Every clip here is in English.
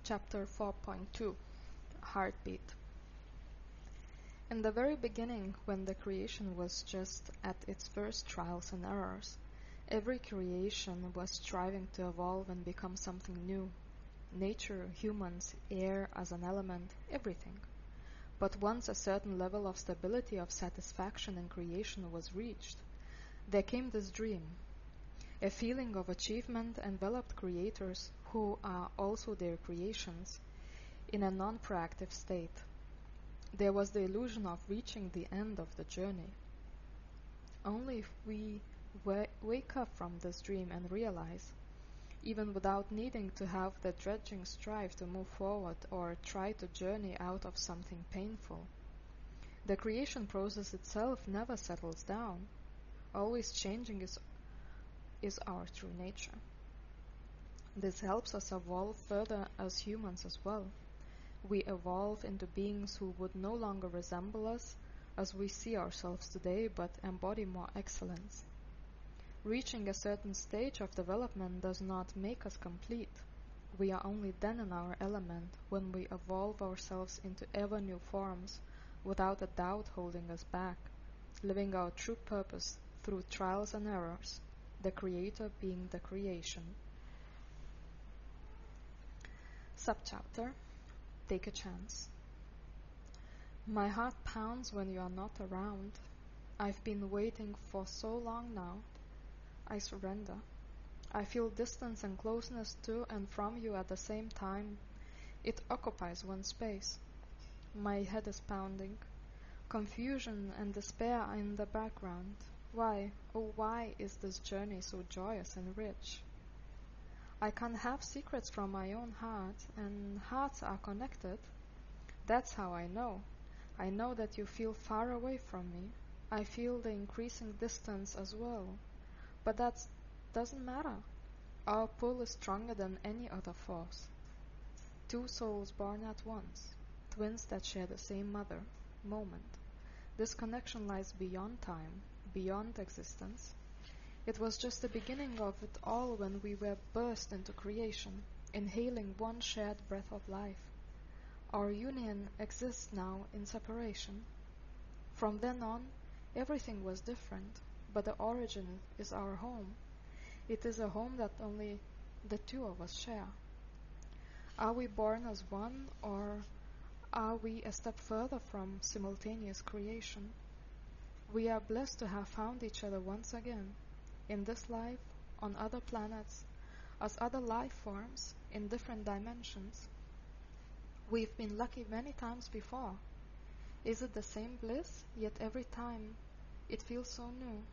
Chapter 4.2 Heartbeat. In the very beginning, when the creation was just at its first trials and errors, every creation was striving to evolve and become something new. Nature, humans, air as an element, everything. But once a certain level of stability of satisfaction in creation was reached, there came this dream. A feeling of achievement enveloped creators, who are also their creations, in a non-proactive state. There was the illusion of reaching the end of the journey. Only if we wake up from this dream and realize, even without needing to have the dredging strive to move forward or try to journey out of something painful. The creation process itself never settles down. Always changing is our true nature. This helps us evolve further as humans as well. We evolve into beings who would no longer resemble us as we see ourselves today, but embody more excellence. Reaching a certain stage of development does not make us complete. We are only then in our element when we evolve ourselves into ever new forms without a doubt holding us back, living our true purpose through trials and errors, the Creator being the creation. Subchapter: Take a chance. My heart pounds when you are not around. I've been waiting for so long now. I surrender. I feel distance and closeness to and from you at the same time. It occupies one space. My head is pounding. Confusion and despair are in the background. Why, oh why is this journey so joyous and rich? I can't have secrets from my own heart, and hearts are connected. That's how I know. I know that you feel far away from me. I feel the increasing distance as well. But that doesn't matter. Our pull is stronger than any other force. Two souls born at once, twins that share the same mother, moment. This connection lies beyond time, beyond existence. It was just the beginning of it all when we were burst into creation, inhaling one shared breath of life. Our union exists now in separation. From then on, everything was different, but the origin is our home. It is a home that only the two of us share. Are we born as one, or are we a step further from simultaneous creation? We are blessed to have found each other once again, in this life, on other planets, as other life forms, in different dimensions. We've been lucky many times before. Is it the same bliss, yet every time it feels so new?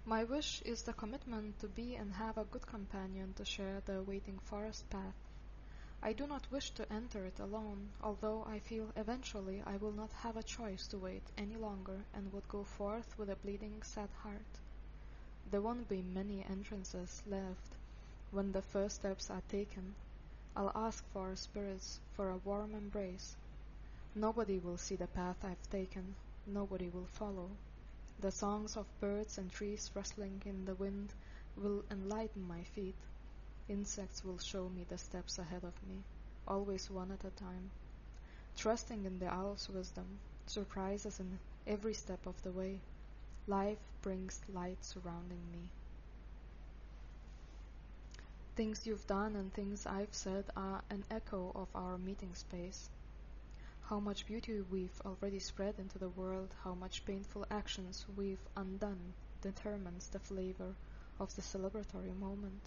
My wish is the commitment to be and have a good companion to share the waiting forest path. I do not wish to enter it alone, although I feel eventually I will not have a choice to wait any longer and would go forth with a bleeding, sad heart. There won't be many entrances left when the first steps are taken. I'll ask for our spirits for a warm embrace. Nobody will see the path I've taken. Nobody will follow. The songs of birds and trees rustling in the wind will enlighten my feet. Insects will show me the steps ahead of me, always one at a time. Trusting in the owl's wisdom, surprises in every step of the way. Life brings light surrounding me. Things you've done and things I've said are an echo of our meeting space. How much beauty we've already spread into the world, how much painful actions we've undone, determines the flavor of the celebratory moment.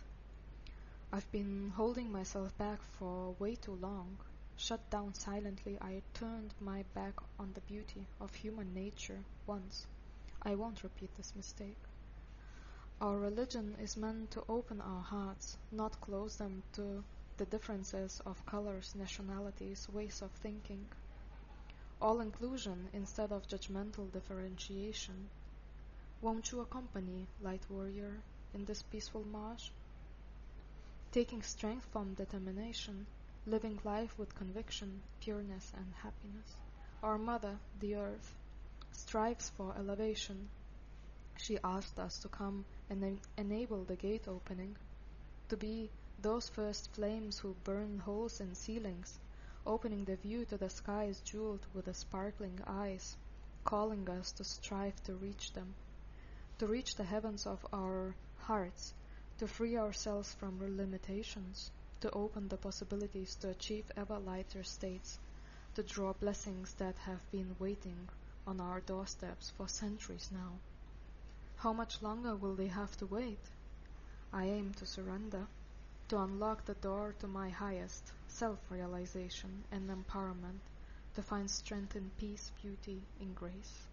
I've been holding myself back for way too long. Shut down silently, I turned my back on the beauty of human nature once. I won't repeat this mistake. Our religion is meant to open our hearts, not close them to the differences of colors, nationalities, ways of thinking. All inclusion instead of judgmental differentiation. Won't you accompany, light warrior, in this peaceful march? Taking strength from determination, living life with conviction, pureness, and happiness. Our mother, the earth, strives for elevation. She asked us to come and enable the gate opening, to be those first flames who burn holes in ceilings, opening the view to the skies jeweled with the sparkling eyes, calling us to strive to reach them, to reach the heavens of our hearts, to free ourselves from limitations, to open the possibilities to achieve ever lighter states, to draw blessings that have been waiting on our doorsteps for centuries now. How much longer will they have to wait? I aim to surrender, to unlock the door to my highest self-realization and empowerment, to find strength in peace, beauty, in grace.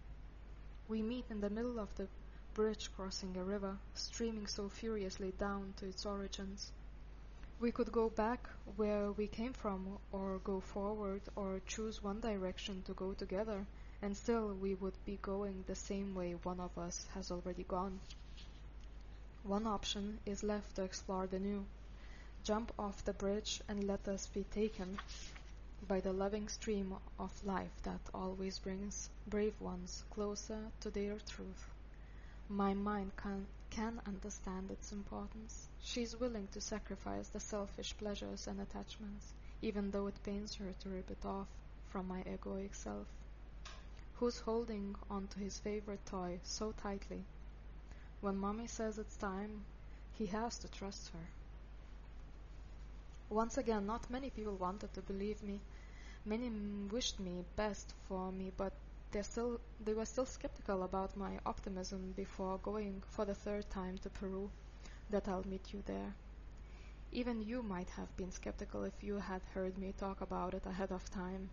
We meet in the middle of the bridge crossing a river, streaming so furiously down to its origins. We could go back where we came from, or go forward, or choose one direction to go together, and still we would be going the same way one of us has already gone. One option is left to explore the new. Jump off the bridge and let us be taken by the loving stream of life that always brings brave ones closer to their truth. My mind can understand its importance. She is willing to sacrifice the selfish pleasures and attachments, even though it pains her to rip it off from my egoic self. Who's holding on to his favorite toy so tightly? When mommy says it's time, he has to trust her. Once again, not many people wanted to believe me. Many wished me best for me, but they were still skeptical about my optimism before going for the third time to Peru, that I'll meet you there. Even you might have been skeptical if you had heard me talk about it ahead of time.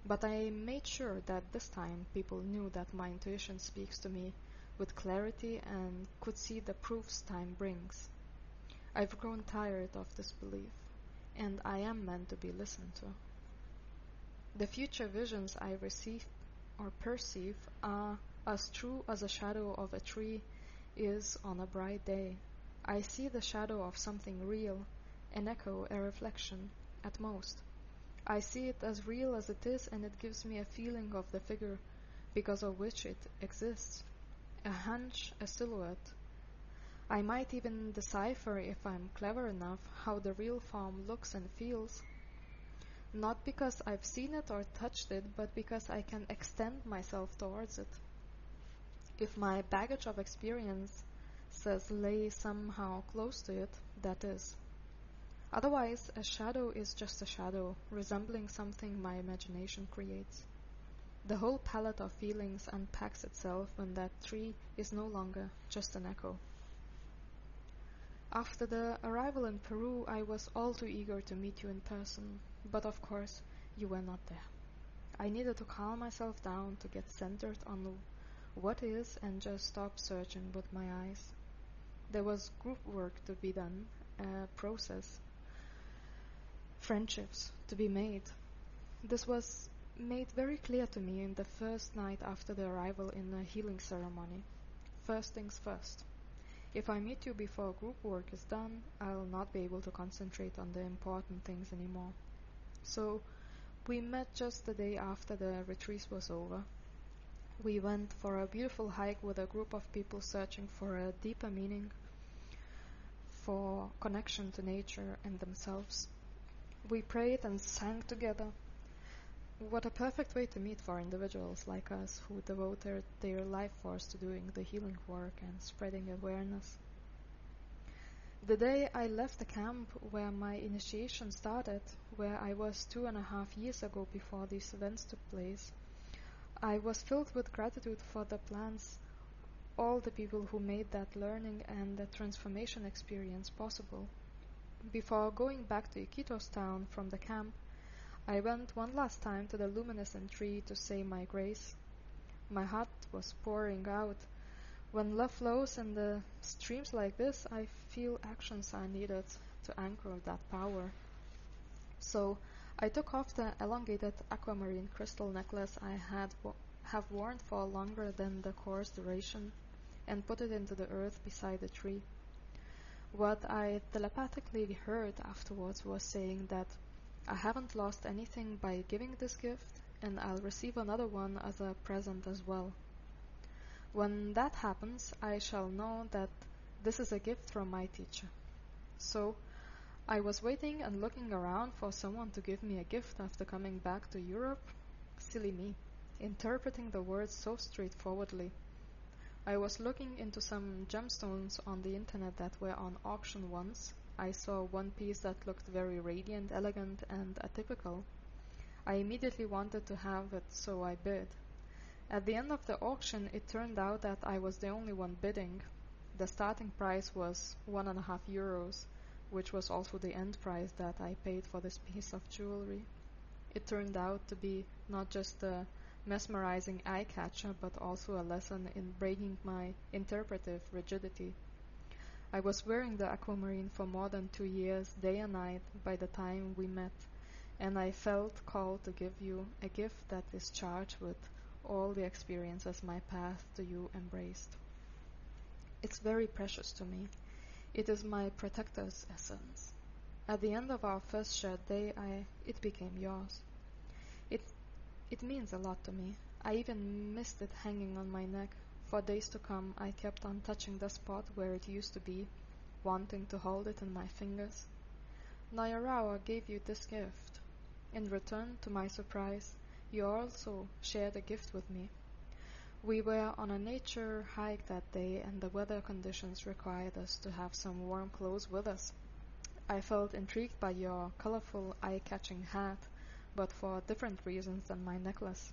But I made sure that this time people knew that my intuition speaks to me with clarity and could see the proofs time brings. I've grown tired of this belief, and I am meant to be listened to. The future visions I receive or perceive are as true as a shadow of a tree is on a bright day. I see the shadow of something real, an echo, a reflection, at most. I see it as real as it is, and it gives me a feeling of the figure because of which it exists. A hunch, a silhouette. I might even decipher, if I'm clever enough, how the real form looks and feels. Not because I've seen it or touched it, but because I can extend myself towards it. If my baggage of experiences lay somehow close to it, that is. Otherwise, a shadow is just a shadow, resembling something my imagination creates. The whole palette of feelings unpacks itself when that tree is no longer just an echo. After the arrival in Peru, I was all too eager to meet you in person, but of course, you were not there. I needed to calm myself down to get centered on what is and just stop searching with my eyes. There was group work to be done, a process, friendships to be made. This was made very clear to me in the first night after the arrival in a healing ceremony. First things first. If I meet you before group work is done, I'll not be able to concentrate on the important things anymore. So, we met just the day after the retreat was over. We went for a beautiful hike with a group of people searching for a deeper meaning, for connection to nature and themselves. We prayed and sang together. What a perfect way to meet for individuals like us who devote their life force to doing the healing work and spreading awareness. The day I left the camp where my initiation started, where I was 2.5 years ago before these events took place, I was filled with gratitude for the plants, all the people who made that learning and the transformation experience possible. Before going back to Iquitos town from the camp, I went one last time to the luminescent tree to say my grace. My heart was pouring out. When love flows in the streams like this, I feel actions are needed to anchor that power. So I took off the elongated aquamarine crystal necklace I have worn for longer than the course duration and put it into the earth beside the tree. What I telepathically heard afterwards was saying that I haven't lost anything by giving this gift, and I'll receive another one as a present as well. When that happens, I shall know that this is a gift from my teacher. So, I was waiting and looking around for someone to give me a gift after coming back to Europe. Silly me, interpreting the words so straightforwardly. I was looking into some gemstones on the internet that were on auction once. I saw one piece that looked very radiant, elegant, and atypical. I immediately wanted to have it, so I bid. At the end of the auction, it turned out that I was the only one bidding. The starting price was €1.50, which was also the end price that I paid for this piece of jewelry. It turned out to be not just a mesmerizing eye-catcher, but also a lesson in breaking my interpretive rigidity. I was wearing the aquamarine for more than 2 years, day and night, by the time we met, and I felt called to give you a gift that is charged with all the experiences my path to you embraced. It's very precious to me. It is my protector's essence. At the end of our first shared day, it became yours. It means a lot to me. I even missed it hanging on my neck. For days to come, I kept on touching the spot where it used to be, wanting to hold it in my fingers. Nayarawa gave you this gift. In return, to my surprise, you also shared a gift with me. We were on a nature hike that day, and the weather conditions required us to have some warm clothes with us. I felt intrigued by your colorful, eye-catching hat, but for different reasons than my necklace.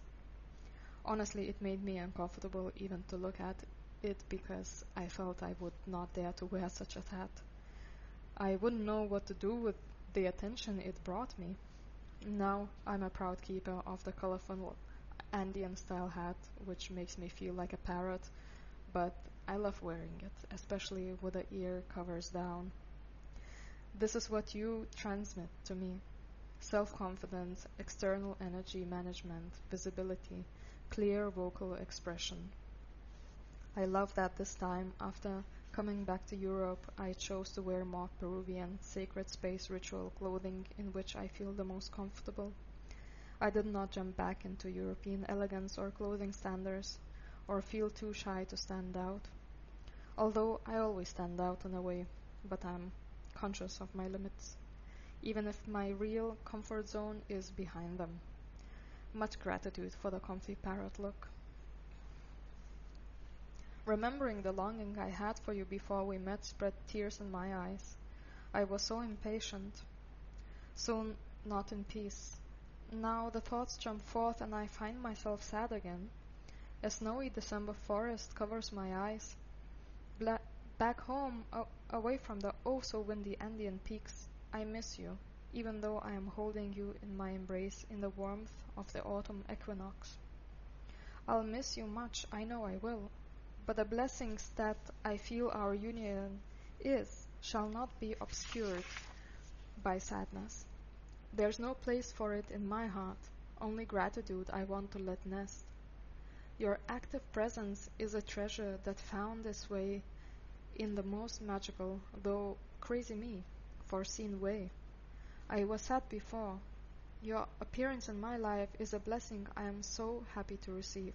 Honestly, it made me uncomfortable even to look at it because I felt I would not dare to wear such a hat. I wouldn't know what to do with the attention it brought me. Now I'm a proud keeper of the colorful Andean-style hat, which makes me feel like a parrot, but I love wearing it, especially with the ear covers down. This is what you transmit to me. Self-confidence, external energy management, visibility, clear vocal expression. I love that this time, after coming back to Europe, I chose to wear more Peruvian, sacred space ritual clothing in which I feel the most comfortable. I did not jump back into European elegance or clothing standards, or feel too shy to stand out. Although I always stand out in a way, but I'm conscious of my limits, even if my real comfort zone is behind them. Much gratitude for the comfy parrot look. Remembering the longing I had for you before we met spread tears in my eyes. I was so impatient, so not in peace. Now the thoughts jump forth and I find myself sad again. A snowy December forest covers my eyes. Back home, away from the oh-so-windy Andean peaks, I miss you, even though I am holding you in my embrace in the warmth of the autumn equinox. I'll miss you much, I know I will, but the blessings that I feel our union is shall not be obscured by sadness. There's no place for it in my heart, only gratitude I want to let nest. Your active presence is a treasure that found its way in the most magical, though crazy me, foreseen way. I was sad before. Your appearance in my life is a blessing I am so happy to receive.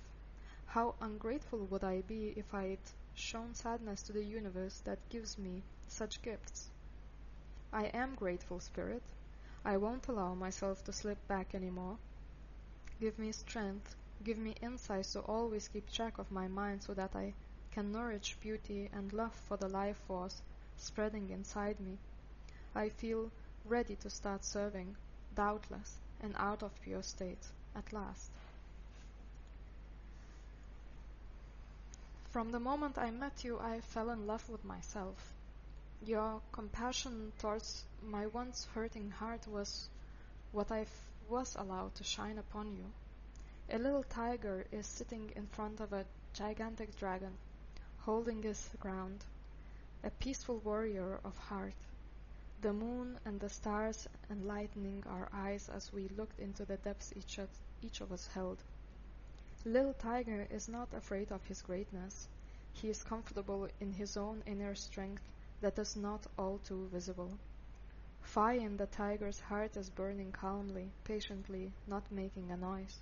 How ungrateful would I be if I'd shown sadness to the universe that gives me such gifts? I am grateful, Spirit. I won't allow myself to slip back anymore. Give me strength, give me insights to always keep track of my mind so that I can nourish beauty and love for the life force spreading inside me. I feel ready to start serving, doubtless, and out of pure state, at last. From the moment I met you, I fell in love with myself. Your compassion towards my once hurting heart was what I was allowed to shine upon you. A little tiger is sitting in front of a gigantic dragon, holding his ground, a peaceful warrior of heart. The moon and the stars enlightening our eyes as we looked into the depths each of us held. Little Tiger is not afraid of his greatness. He is comfortable in his own inner strength that is not all too visible. Fire in the tiger's heart is burning calmly, patiently, not making a noise,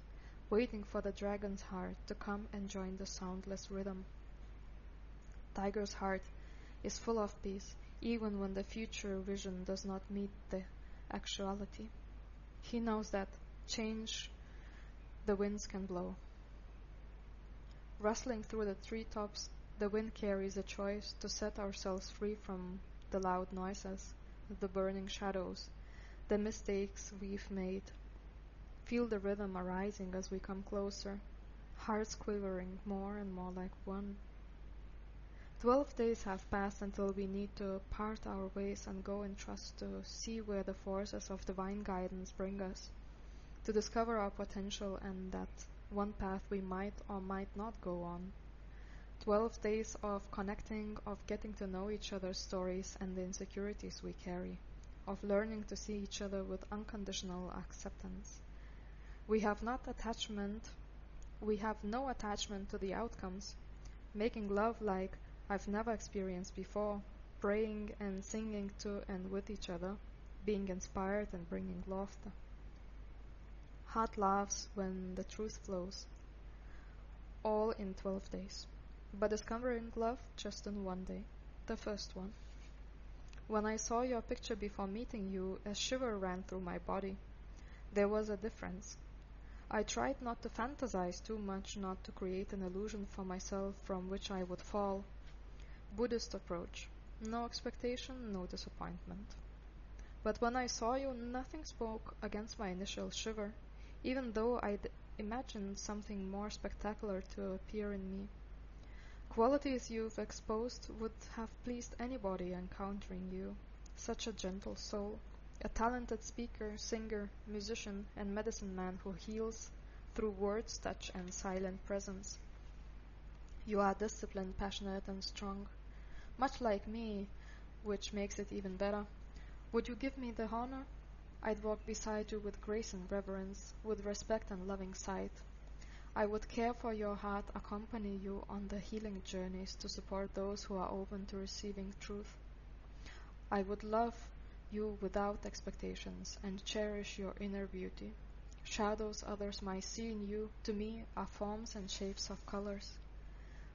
waiting for the dragon's heart to come and join the soundless rhythm. Tiger's heart is full of peace. even when the future vision does not meet the actuality. He knows that change the winds can blow. Rustling through the treetops, the wind carries a choice to set ourselves free from the loud noises, the burning shadows, the mistakes we've made. Feel the rhythm arising as we come closer, hearts quivering more and more like one. 12 days have passed until we need to part our ways and go in trust to see where the forces of divine guidance bring us, to discover our potential and that one path we might or might not go on. 12 days of connecting, of getting to know each other's stories and the insecurities we carry, of learning to see each other with unconditional acceptance. We have no attachment to the outcomes, making love like I've never experienced before, praying and singing to and with each other, being inspired and bringing laughter. Heart laughs when the truth flows, all in 12 days, but discovering love just in one day, the first one. When I saw your picture before meeting you, a shiver ran through my body. There was a difference. I tried not to fantasize too much, not to create an illusion for myself from which I would fall. Buddhist approach. No expectation, no disappointment. But when I saw you, nothing spoke against my initial shiver, even though I'd imagined something more spectacular to appear in me. Qualities you've exposed would have pleased anybody encountering you. Such a gentle soul, a talented speaker, singer, musician, and medicine man who heals through words, touch, and silent presence. You are disciplined, passionate, and strong, much like me, which makes it even better. Would you give me the honor? I'd walk beside you with grace and reverence, with respect and loving sight. I would care for your heart, accompany you on the healing journeys to support those who are open to receiving truth. I would love you without expectations and cherish your inner beauty. Shadows others might see in you, to me, are forms and shapes of colors.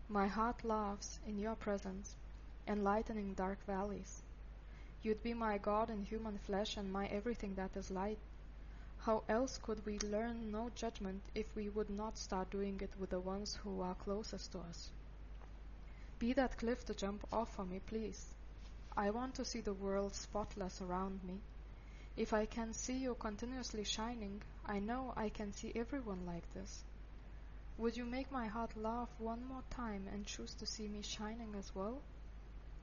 My heart laughs in your presence, enlightening dark valleys. You'd be my God in human flesh and my everything that is light. How else could we learn no judgment if we would not start doing it with the ones who are closest to us? Be that cliff to jump off for me, please. I want to see the world spotless around me. If I can see you continuously shining, I know I can see everyone like this. Would you make my heart laugh one more time and choose to see me shining as well?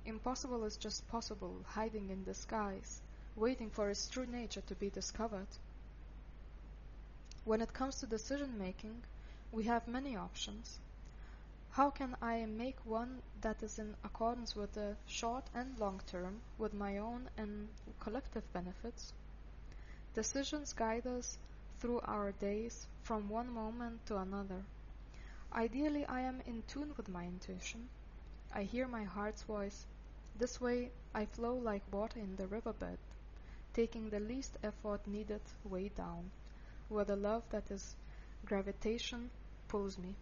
Impossible is just possible, hiding in disguise, waiting for its true nature to be discovered. When it comes to decision-making, we have many options. How can I make one that is in accordance with the short and long term, with my own and collective benefits? Decisions guide us through our days from one moment to another. Ideally, I am in tune with my intuition. I hear my heart's voice. This way, I flow like water in the riverbed, taking the least effort needed way down, where the love that is gravitation pulls me.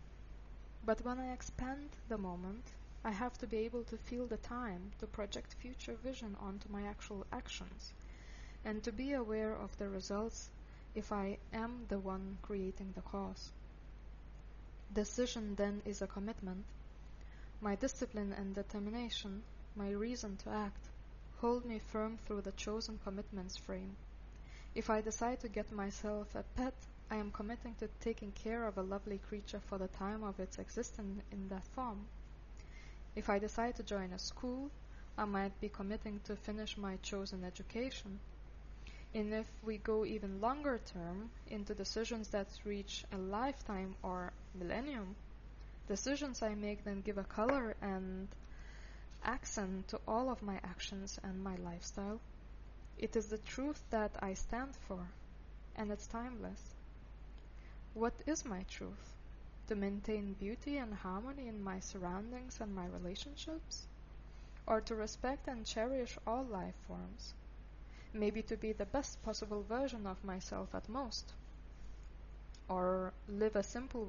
But when I expand the moment, I have to be able to feel the time, to project future vision onto my actual actions, and to be aware of the results if I am the one creating the cause. Decision then is a commitment. My discipline and determination, my reason to act, hold me firm through the chosen commitments frame. If I decide to get myself a pet, I am committing to taking care of a lovely creature for the time of its existence in that form. If I decide to join a school, I might be committing to finish my chosen education. And if we go even longer term, into decisions that reach a lifetime or millennium, decisions I make then give a color and accent to all of my actions and my lifestyle. It is the truth that I stand for, and it's timeless. What is my truth? To maintain beauty and harmony in my surroundings and my relationships? Or to respect and cherish all life forms? Maybe to be the best possible version of myself at most? Or live a simple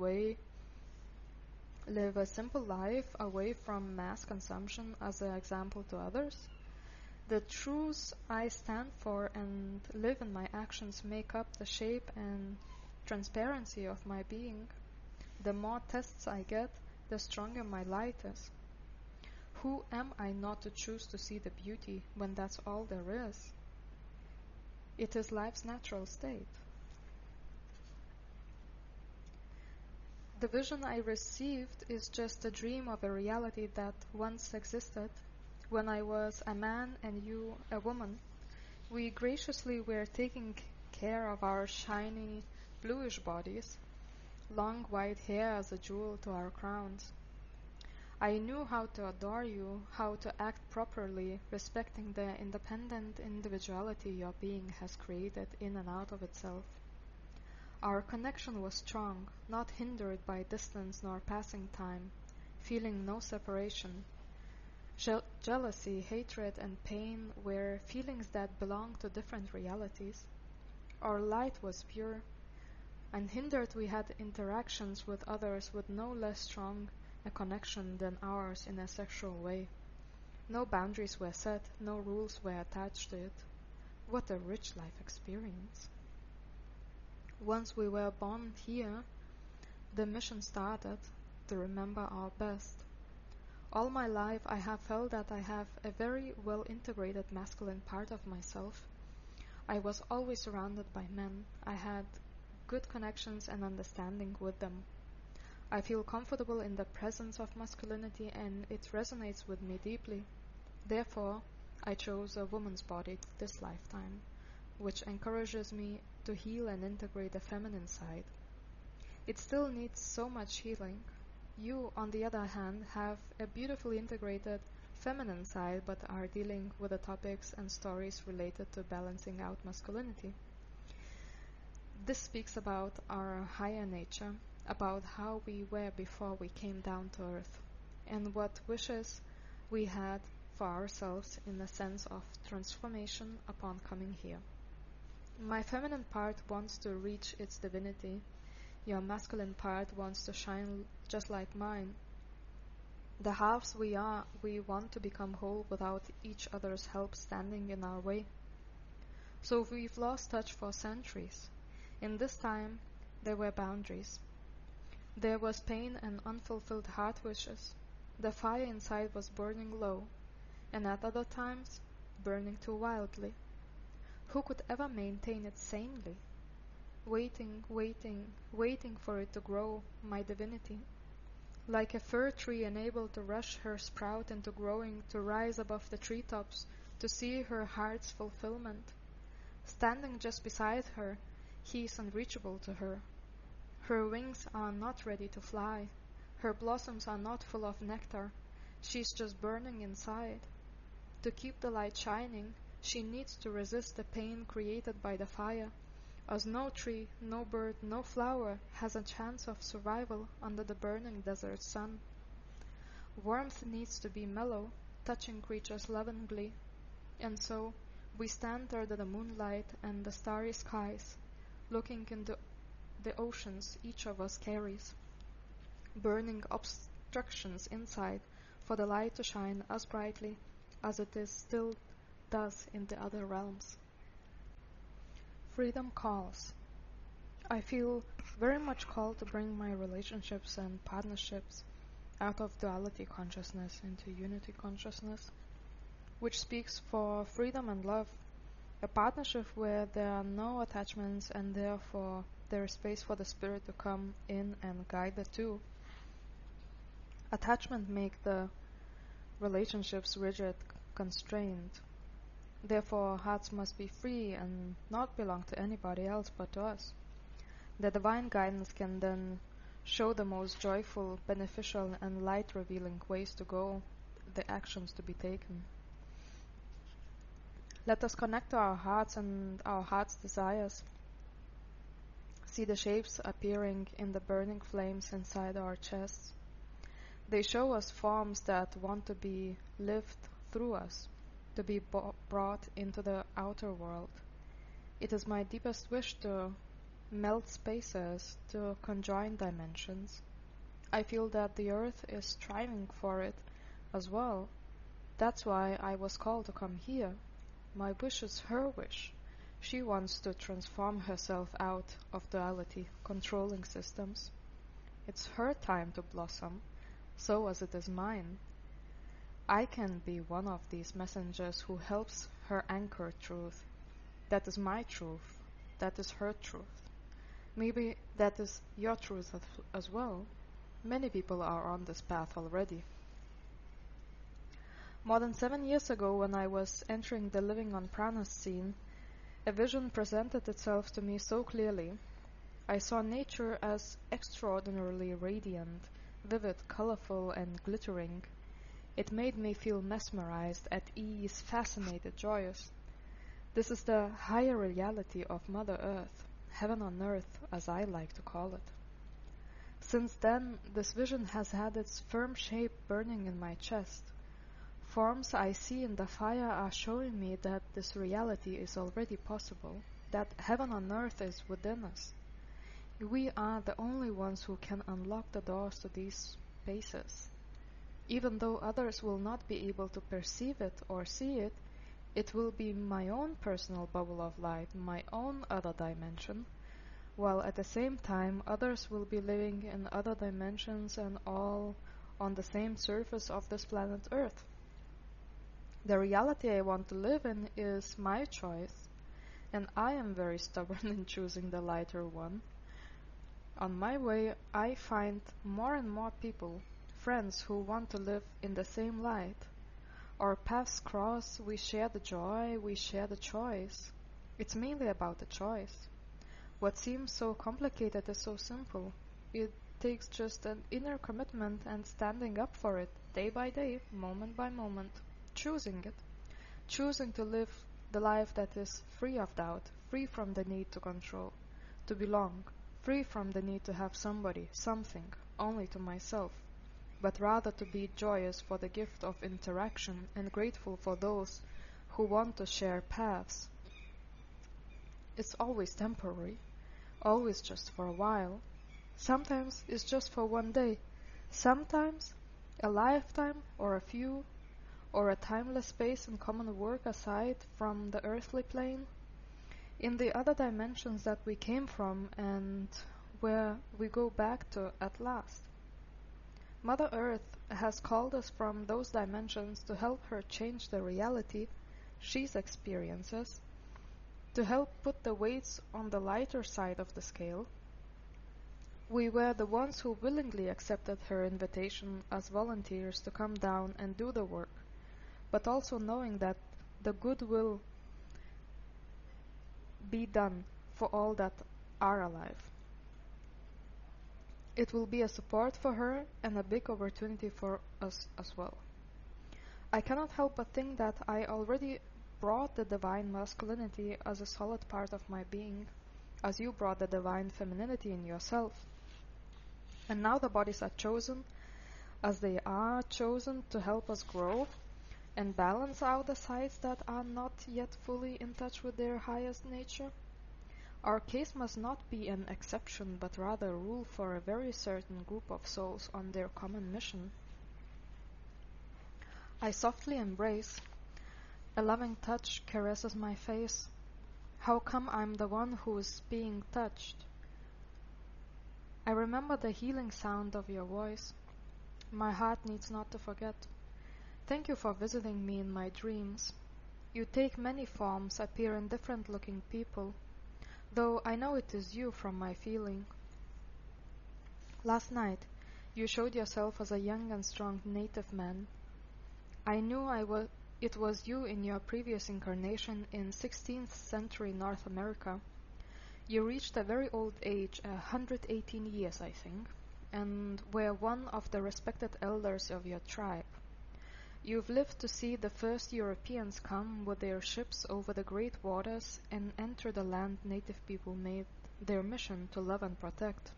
life away from mass consumption as an example to others? The truths I stand for and live in my actions make up the shape and transparency of my being. The more tests I get, the stronger my light is. Who am I not to choose to see the beauty when that's all there is? It is life's natural state. The vision I received is just a dream of a reality that once existed. When I was a man and you a woman, we graciously were taking care of our shiny, bluish bodies, long white hair as a jewel to our crowns. I knew how to adore you, how to act properly, respecting the independent individuality your being has created in and out of itself. Our connection was strong, not hindered by distance nor passing time, feeling no separation. Jealousy, hatred, and pain were feelings that belonged to different realities. Our light was pure. Unhindered, we had interactions with others with no less strong a connection than ours in a sexual way. No boundaries were set, no rules were attached to it. What a rich life experience. Once we were born here, the mission started to remember our best. All my life I have felt that I have a very well integrated masculine part of myself. I was always surrounded by men. I had good connections and understanding with them. I feel comfortable in the presence of masculinity and it resonates with me deeply. Therefore, I chose a woman's body this lifetime, which encourages me to heal and integrate the feminine side. It still needs so much healing. You, on the other hand, have a beautifully integrated feminine side but are dealing with the topics and stories related to balancing out masculinity. This speaks about our higher nature, about how we were before we came down to earth, and what wishes we had for ourselves in the sense of transformation upon coming here. My feminine part wants to reach its divinity. Your masculine part wants to shine just like mine. The halves we are, we want to become whole without each other's help standing in our way. So we've lost touch for centuries. In this time, there were boundaries. There was pain and unfulfilled heart wishes. The fire inside was burning low, and at other times, burning too wildly. Who could ever maintain it sanely? Waiting, waiting, waiting for it to grow, my divinity. Like a fir tree unable to rush her sprout into growing, to rise above the treetops, to see her heart's fulfillment. Standing just beside her, he is unreachable to her. Her wings are not ready to fly. Her blossoms are not full of nectar. She's just burning inside. To keep the light shining, she needs to resist the pain created by the fire, as no tree, no bird, no flower has a chance of survival under the burning desert sun. Warmth needs to be mellow, touching creatures lovingly, and so we stand under the moonlight and the starry skies, looking into the oceans each of us carries, burning obstructions inside for the light to shine as brightly as it is still does in the other realms. Freedom calls. I feel very much called to bring my relationships and partnerships out of duality consciousness into unity consciousness, which speaks for freedom and love, a partnership where there are no attachments and therefore there is space for the spirit to come in and guide the two. Attachment make the relationships rigid, constrained. Therefore, hearts must be free and not belong to anybody else but to us. The divine guidance can then show the most joyful, beneficial, and light-revealing ways to go, the actions to be taken. Let us connect to our hearts and our heart's desires. See the shapes appearing in the burning flames inside our chests. They show us forms that want to be lived through us, to be brought into the outer world. It is my deepest wish to melt spaces, to conjoin dimensions. I feel that the earth is striving for it as well. That's why I was called to come here. My wish is her wish. She wants to transform herself out of duality, controlling systems. It's her time to blossom, so as it is mine. I can be one of these messengers who helps her anchor truth. That is my truth. That is her truth. Maybe that is your truth as well. Many people are on this path already. More than 7 years ago, when I was entering the living on pranas scene, a vision presented itself to me so clearly. I saw nature as extraordinarily radiant, vivid, colorful, and glittering. It made me feel mesmerized, at ease, fascinated, joyous. This is the higher reality of Mother Earth, heaven on earth, as I like to call it. Since then, this vision has had its firm shape burning in my chest. Forms I see in the fire are showing me that this reality is already possible, that heaven on earth is within us. We are the only ones who can unlock the doors to these spaces. Even though others will not be able to perceive it or see it, it will be my own personal bubble of light, my own other dimension, while at the same time others will be living in other dimensions and all on the same surface of this planet Earth. The reality I want to live in is my choice, and I am very stubborn in choosing the lighter one. On my way, I find more and more people, friends who want to live in the same light. Our paths cross, we share the joy, we share the choice. It's mainly about the choice. What seems so complicated is so simple. It takes just an inner commitment and standing up for it, day by day, moment by moment, choosing it. Choosing to live the life that is free of doubt, free from the need to control, to belong, free from the need to have somebody, something, only to myself, but rather to be joyous for the gift of interaction and grateful for those who want to share paths. It's always temporary, always just for a while. Sometimes it's just for one day, sometimes a lifetime or a few, or a timeless space in common work aside from the earthly plane, in the other dimensions that we came from and where we go back to at last. Mother Earth has called us from those dimensions to help her change the reality she's experiences, to help put the weights on the lighter side of the scale. We were the ones who willingly accepted her invitation as volunteers to come down and do the work, but also knowing that the good will be done for all that are alive. It will be a support for her and a big opportunity for us as well. I cannot help but think that I already brought the divine masculinity as a solid part of my being, as you brought the divine femininity in yourself. And now the bodies are chosen, as they are chosen to help us grow and balance out the sides that are not yet fully in touch with their highest nature. Our case must not be an exception, but rather a rule for a very certain group of souls on their common mission. I softly embrace. A loving touch caresses my face. How come I'm the one who is being touched? I remember the healing sound of your voice. My heart needs not to forget. Thank you for visiting me in my dreams. You take many forms, appear in different-looking people, though I know it is you from my feeling. Last night, you showed yourself as a young and strong native man. I knew it was you in your previous incarnation in 16th century North America. You reached a very old age, 118 years, I think, and were one of the respected elders of your tribe. You've lived to see the first Europeans come with their ships over the great waters and enter the land native people made their mission to love and protect.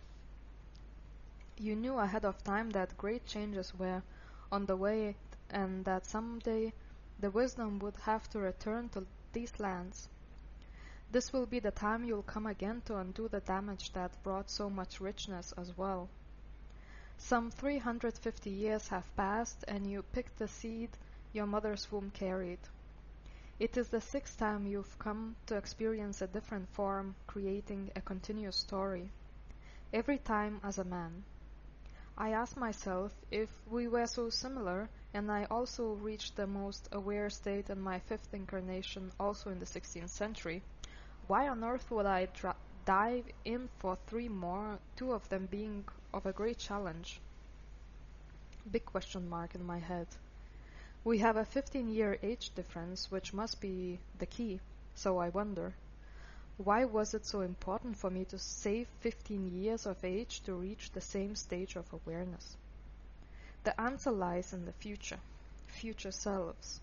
You knew ahead of time that great changes were on the way and that someday the wisdom would have to return to these lands. This will be the time you'll come again to undo the damage that brought so much richness as well. Some 350 years have passed, and you picked the seed your mother's womb carried. It is the sixth time you've come to experience a different form, creating a continuous story, every time as a man. I ask myself if we were so similar, and I also reached the most aware state in my fifth incarnation, also in the 16th century, why on earth would I dive in for three more, two of them being of a great challenge? Big question mark in my head. We have a 15-year age difference, which must be the key, so I wonder, why was it so important for me to save 15 years of age to reach the same stage of awareness? The answer lies in the future selves.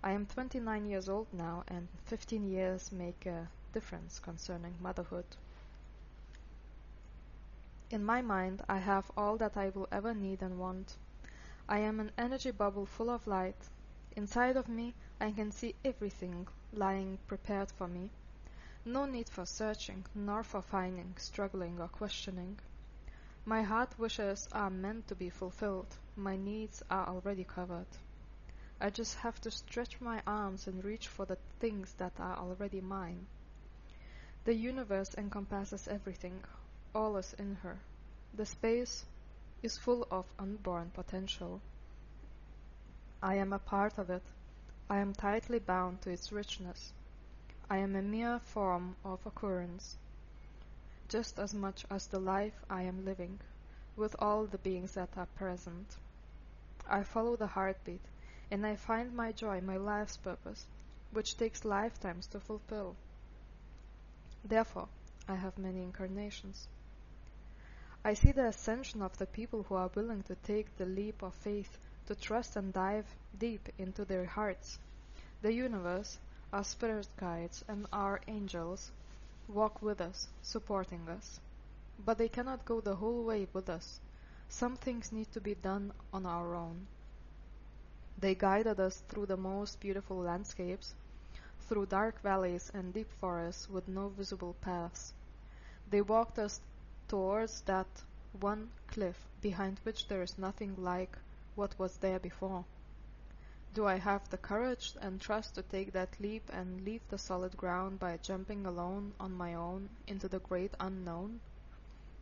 I am 29 years old now, and 15 years make a difference concerning motherhood. In my mind, I have all that I will ever need and want. I am an energy bubble full of light. Inside of me, I can see everything lying prepared for me. No need for searching, nor for finding, struggling, or questioning. My heart wishes are meant to be fulfilled. My needs are already covered. I just have to stretch my arms and reach for the things that are already mine. The universe encompasses everything. All is in her. The space is full of unborn potential. I am a part of it. I am tightly bound to its richness. I am a mere form of occurrence, just as much as the life I am living, with all the beings that are present. I follow the heartbeat, and I find my joy, my life's purpose, which takes lifetimes to fulfill. Therefore, I have many incarnations. I see the ascension of the people who are willing to take the leap of faith, to trust and dive deep into their hearts. The universe, our spirit guides, and our angels walk with us, supporting us. But they cannot go the whole way with us. Some things need to be done on our own. They guided us through the most beautiful landscapes, through dark valleys and deep forests with no visible paths. They walked us towards that one cliff behind which there is nothing like what was there before. Do I have the courage and trust to take that leap and leave the solid ground by jumping alone on my own into the great unknown?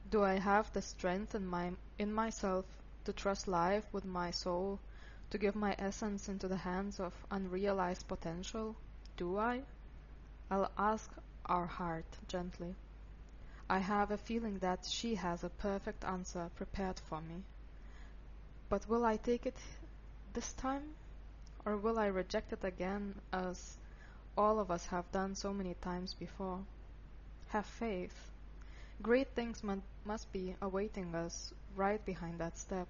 Do I have the strength in myself to trust life with my soul, to give my essence into the hands of unrealized potential? Do I? I'll ask our heart gently. I have a feeling that she has a perfect answer prepared for me. But will I take it this time? Or will I reject it again, as all of us have done so many times before? Have faith. Great things must be awaiting us right behind that step.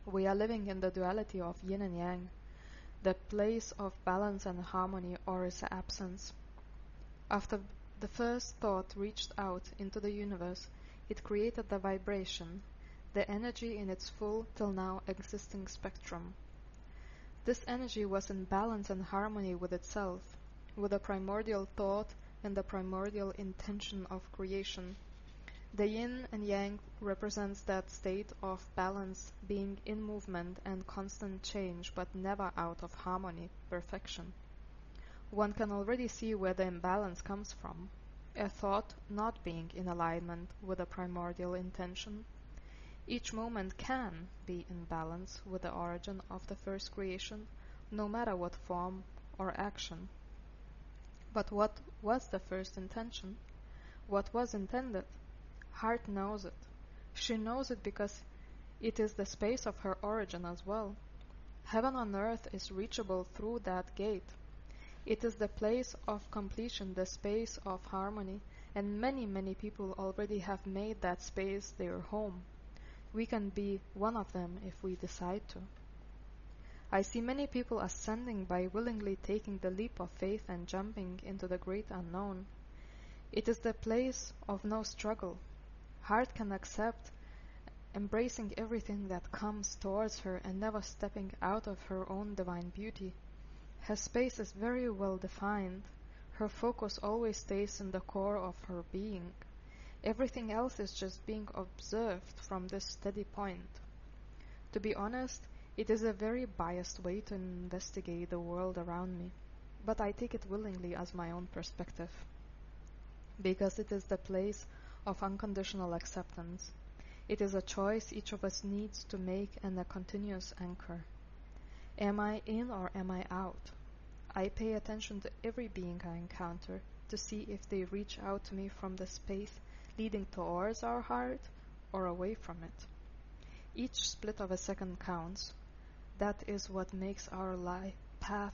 We are living in the duality of yin and yang, the place of balance and harmony or its absence. After the first thought reached out into the universe, it created the vibration, the energy in its full till now existing spectrum. This energy was in balance and harmony with itself, with the primordial thought and the primordial intention of creation. The yin and yang represents that state of balance, being in movement and constant change, but never out of harmony, perfection. One can already see where the imbalance comes from, a thought not being in alignment with the primordial intention. Each moment can be in balance with the origin of the first creation, no matter what form or action. But what was the first intention? What was intended? Heart knows it. She knows it because it is the space of her origin as well. Heaven on earth is reachable through that gate. It is the place of completion, the space of harmony, and many, many people already have made that space their home. We can be one of them if we decide to. I see many people ascending by willingly taking the leap of faith and jumping into the great unknown. It is the place of no struggle. Heart can accept, embracing everything that comes towards her and never stepping out of her own divine beauty. Her space is very well defined. Her focus always stays in the core of her being. Everything else is just being observed from this steady point. To be honest, It is a very biased way to investigate the world around me, but I take it willingly as my own perspective, because it is the place of unconditional acceptance. It is a choice each of us needs to make and a continuous anchor. Am I in or am I out? I pay attention to every being I encounter to see if they reach out to me from the space leading towards our heart or away from it. Each split of a second counts. That is what makes our path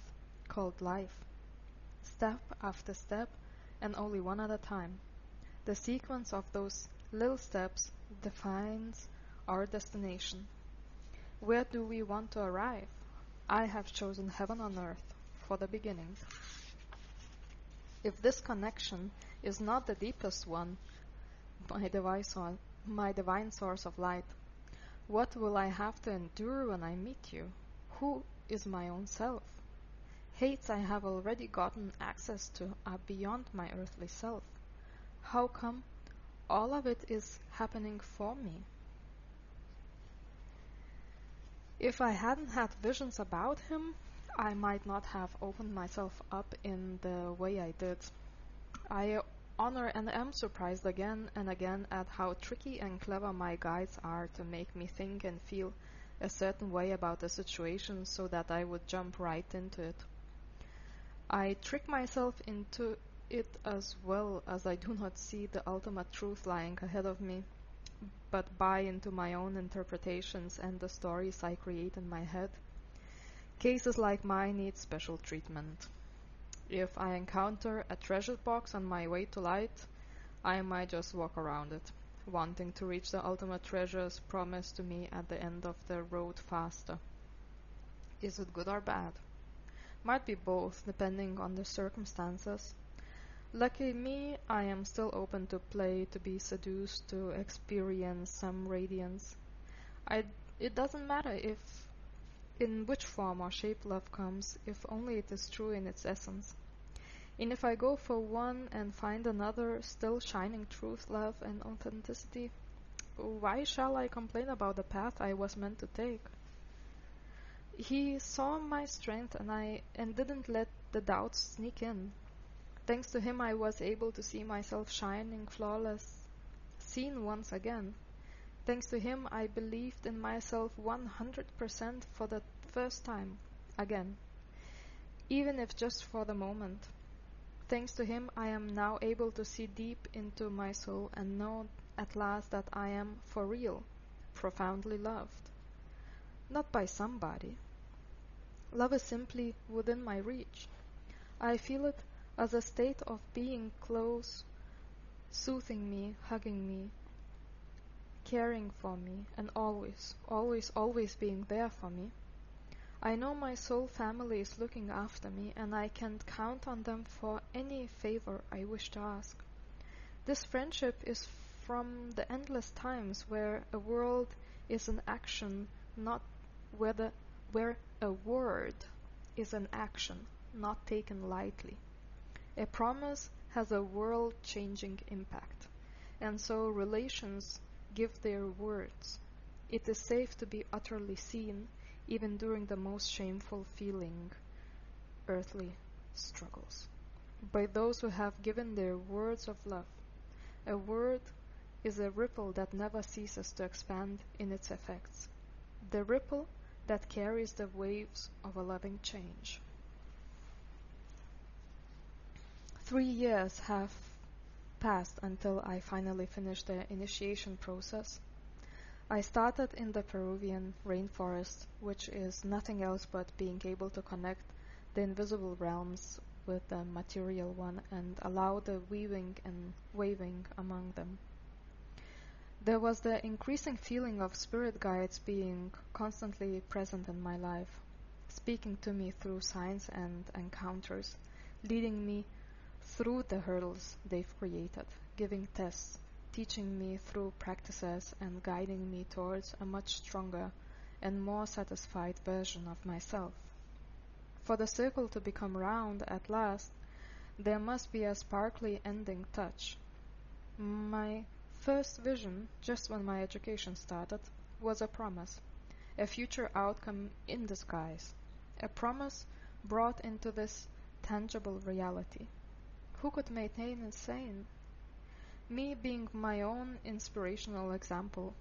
called life. Step after step, and only one at a time. The sequence of those little steps defines our destination. Where do we want to arrive? I have chosen heaven on earth for the beginning. If this connection is not the deepest one, my divine source of light, what will I have to endure when I meet you? Who is my own self? Hates I have already gotten access to are beyond my earthly self. How come all of it is happening for me? If I hadn't had visions about him, I might not have opened myself up in the way I did. I honor and am surprised again and again at how tricky and clever my guides are to make me think and feel a certain way about a situation so that I would jump right into it. I trick myself into it as well, as I do not see the ultimate truth lying ahead of me, but buy into my own interpretations and the stories I create in my head. Cases like mine need special treatment. If I encounter a treasure box on my way to light, I might just walk around it, wanting to reach the ultimate treasures promised to me at the end of the road faster. Is it good or bad? Might be both, depending on the circumstances. Lucky me, I am still open to play, to be seduced, to experience some radiance. It doesn't matter in which form or shape love comes, if only it is true in its essence. And if I go for one and find another still shining truth, love, and authenticity, why shall I complain about the path I was meant to take? He saw my strength and didn't let the doubts sneak in. Thanks to him I was able to see myself shining flawless, seen once again. Thanks to him I believed in myself 100% for the first time again, even if just for the moment. Thanks to him I am now able to see deep into my soul and know at last that I am for real, profoundly loved. Not by somebody. Love is simply within my reach. I feel it as a state of being close, soothing me, hugging me, caring for me, and always, always, always being there for me. I know my soul family is looking after me, and I can count on them for any favor I wish to ask. This friendship is from the endless times where a world is an action, not where a word is an action, not taken lightly. A promise has a world-changing impact, and so relations give their words. It is safe to be utterly seen, even during the most shameful feeling, earthly struggles, by those who have given their words of love. A word is a ripple that never ceases to expand in its effects, the ripple that carries the waves of a loving change. 3 years have passed until I finally finished the initiation process. I started in the Peruvian rainforest, which is nothing else but being able to connect the invisible realms with the material one and allow the weaving and waving among them. There was the increasing feeling of spirit guides being constantly present in my life, speaking to me through signs and encounters, leading me through the hurdles they've created, giving tests, teaching me through practices, and guiding me towards a much stronger and more satisfied version of myself. For the circle to become round at last, there must be a sparkly ending touch. My first vision, just when my education started, was a promise. a future outcome in disguise, a promise brought into this tangible reality. Who could maintain it sane? Me being my own inspirational example.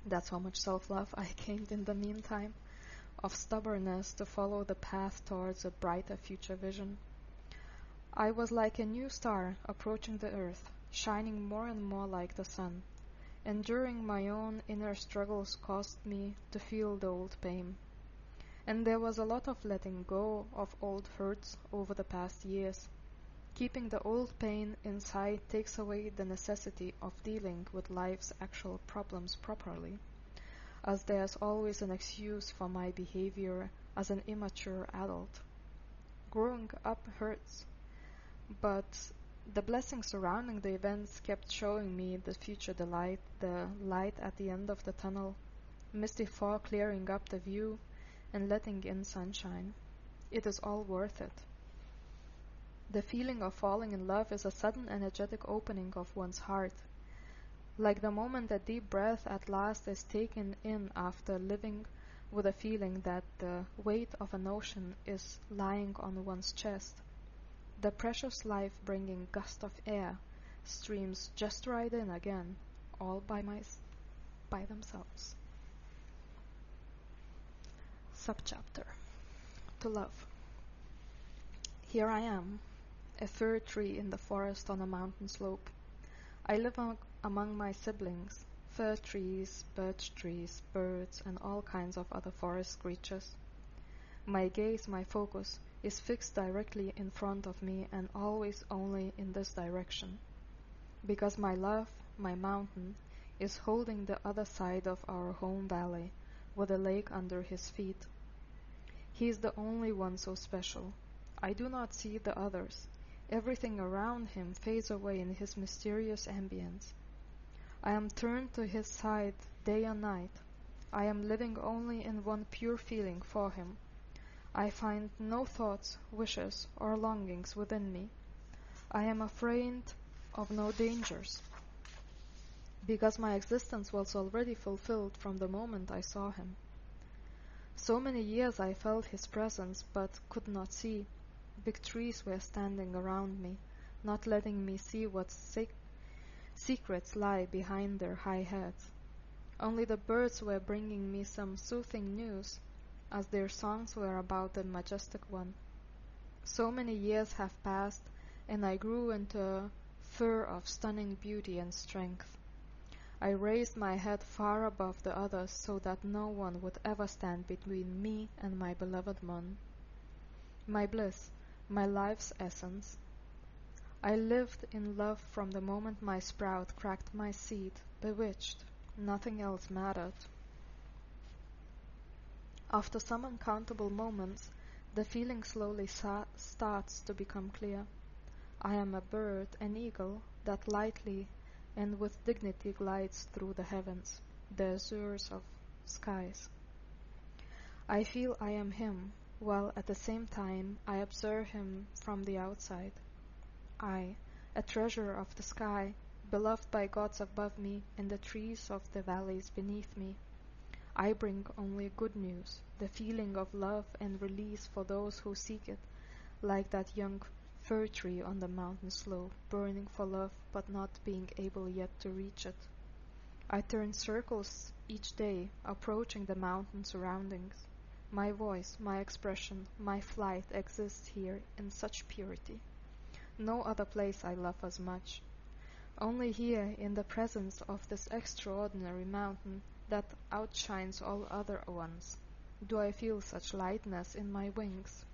That's how much self-love I gained in the meantime, of stubbornness to follow the path towards a brighter future vision. I was like a new star approaching the earth, shining more and more like the sun. Enduring my own inner struggles caused me to feel the old pain. And there was a lot of letting go of old hurts over the past years. Keeping the old pain inside takes away the necessity of dealing with life's actual problems properly, as there's always an excuse for my behavior as an immature adult. Growing up hurts, but the blessings surrounding the events kept showing me the future delight, the light at the end of the tunnel, misty fog clearing up the view and letting in sunshine. It is all worth it. The feeling of falling in love is a sudden energetic opening of one's heart, like the moment a deep breath at last is taken in after living with a feeling that the weight of an ocean is lying on one's chest. The precious life-bringing gust of air streams just right in again, all by themselves. Subchapter: To love. Here I am, a fir tree in the forest on a mountain slope. I live among my siblings, fir trees, birch trees, birds, and all kinds of other forest creatures. My gaze, my focus, is fixed directly in front of me and always only in this direction, because my love, my mountain, is holding the other side of our home valley, with a lake under his feet. He is the only one so special. I do not see the others. Everything around him fades away in his mysterious ambience. I am turned to his side day and night. I am living only in one pure feeling for him. I find no thoughts, wishes, or longings within me. I am afraid of no dangers, because my existence was already fulfilled from the moment I saw him. So many years I felt his presence, but could not see. Big trees were standing around me, not letting me see what secrets lie behind their high heads. Only the birds were bringing me some soothing news, as their songs were about the majestic one. So many years have passed, and I grew into a fir of stunning beauty and strength. I raised my head far above the others so that no one would ever stand between me and my beloved one. My bliss, my life's essence. I lived in love from the moment my sprout cracked my seed, bewitched. Nothing else mattered. After some uncountable moments, the feeling slowly starts to become clear. I am a bird, an eagle, that lightly and with dignity glides through the heavens, the azures of skies. I feel I am him, while at the same time I observe him from the outside. I, a treasure of the sky, beloved by gods above me and the trees of the valleys beneath me. I bring only good news, the feeling of love and release for those who seek it, like that young fir tree on the mountain slope, burning for love but not being able yet to reach it. I turn circles each day, approaching the mountain surroundings. My voice, my expression, my flight exists here in such purity. No other place I love as much. Only here, in the presence of this extraordinary mountain that outshines all other ones, do I feel such lightness in my wings.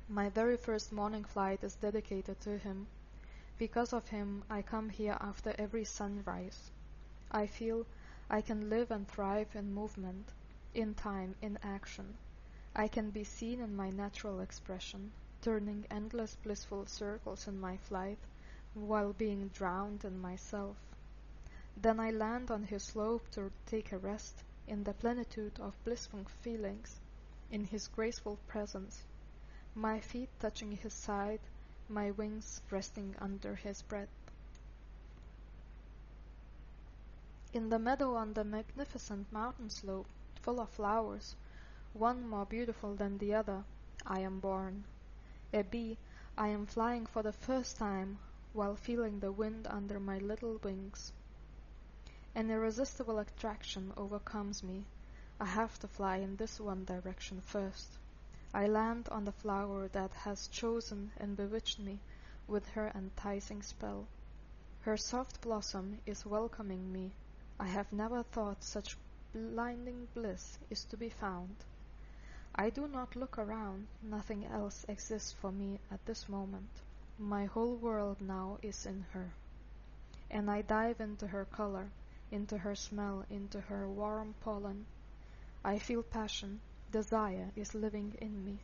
My very first morning flight is dedicated to him. Because of him, I come here after every sunrise. I feel I can live and thrive in movement, in time, in action. I can be seen in my natural expression, turning endless blissful circles in my flight, while being drowned in myself. Then I land on his slope to take a rest in the plenitude of blissful feelings, in his graceful presence, my feet touching his side, my wings resting under his breath. In the meadow on the magnificent mountain slope, full of flowers, one more beautiful than the other, I am born. A bee, I am flying for the first time, while feeling the wind under my little wings. An irresistible attraction overcomes me. I have to fly in this one direction first. I land on the flower that has chosen and bewitched me with her enticing spell. Her soft blossom is welcoming me. I have never thought such blinding bliss is to be found. I do not look around, nothing else exists for me at this moment. My whole world now is in her. And I dive into her color, into her smell, into her warm pollen. I feel passion, desire is living in me.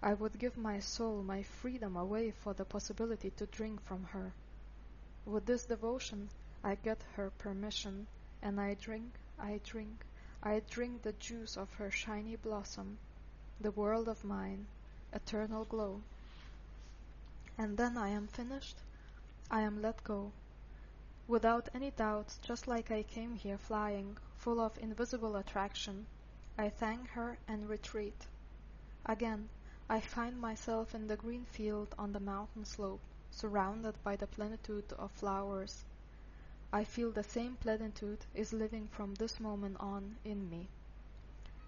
I would give my soul, my freedom away for the possibility to drink from her. With this devotion, I get her permission, and I drink the juice of her shiny blossom, the world of mine, eternal glow. And then I am finished. I am let go. Without any doubt, just like I came here flying, full of invisible attraction, I thank her and retreat. Again, I find myself in the green field on the mountain slope, surrounded by the plenitude of flowers. I feel the same plenitude is living from this moment on in me.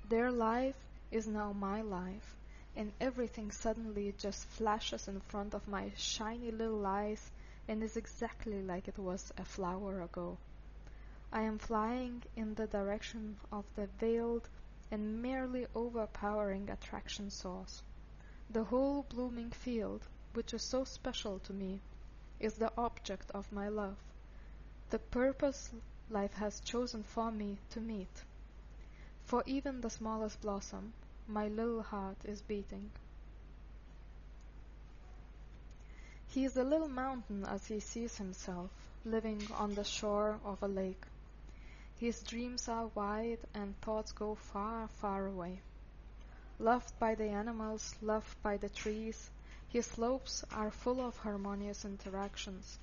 Their life is now my life, and everything suddenly just flashes in front of my shiny little eyes and is exactly like it was a flower ago. I am flying in the direction of the veiled and merely overpowering attraction source. The whole blooming field, which is so special to me, is the object of my love, the purpose life has chosen for me to meet. For even the smallest blossom, my little heart is beating. He is a little mountain as he sees himself, living on the shore of a lake. His dreams are wide and thoughts go far, far away. Loved by the animals, loved by the trees, his slopes are full of harmonious interactions.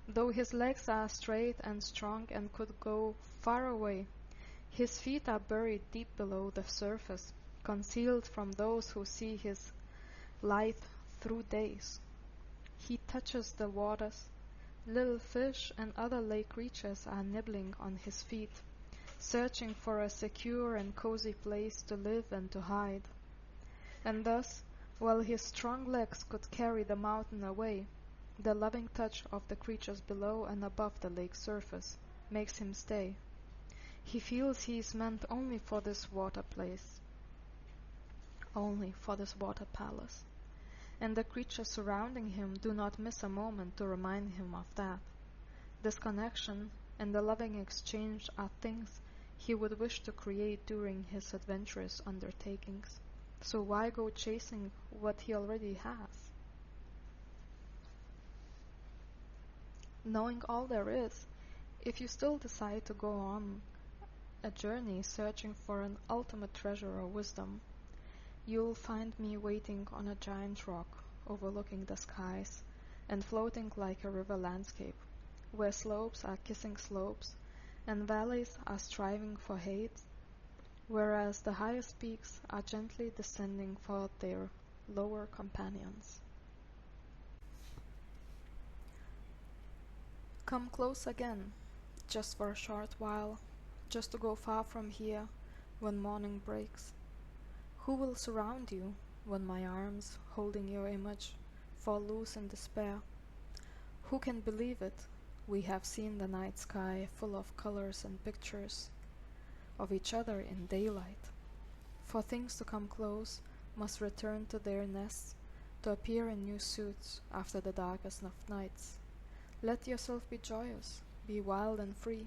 Though his legs are straight and strong and could go far away, his feet are buried deep below the surface, concealed from those who see his light through days. He touches the waters. Little fish and other lake creatures are nibbling on his feet, searching for a secure and cozy place to live and to hide. And thus, while his strong legs could carry the mountain away, the loving touch of the creatures below and above the lake's surface makes him stay. He feels he is meant only for this water place, only for this water palace. And the creatures surrounding him do not miss a moment to remind him of that. This connection and the loving exchange are things he would wish to create during his adventurous undertakings. So why go chasing what he already has? Knowing all there is, if you still decide to go on a journey searching for an ultimate treasure or wisdom, you'll find me waiting on a giant rock overlooking the skies and floating like a river landscape, where slopes are kissing slopes and valleys are striving for heights, whereas the highest peaks are gently descending for their lower companions. Come close again, just for a short while, just to go far from here when morning breaks. Who will surround you when my arms, holding your image, fall loose in despair? Who can believe it? We have seen the night sky full of colors and pictures of each other in daylight. For things to come close must return to their nests, to appear in new suits after the darkest of nights. Let yourself be joyous, be wild and free,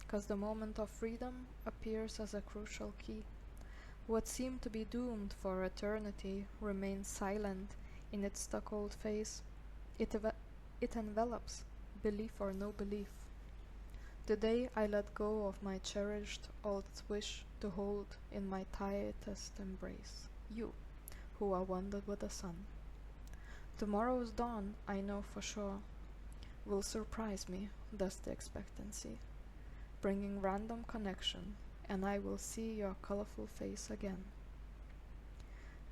'cause the moment of freedom appears as a crucial key. What seemed to be doomed for eternity remains silent in its stuck-old face. It envelops, belief or no belief. Today I let go of my cherished old wish to hold in my tightest embrace you, who are wandered with the sun. Tomorrow's dawn, I know for sure, will surprise me, thus the expectancy. bringing random connection, and I will see your colorful face again.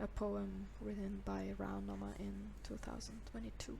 A poem written by Rao Noma in 2022.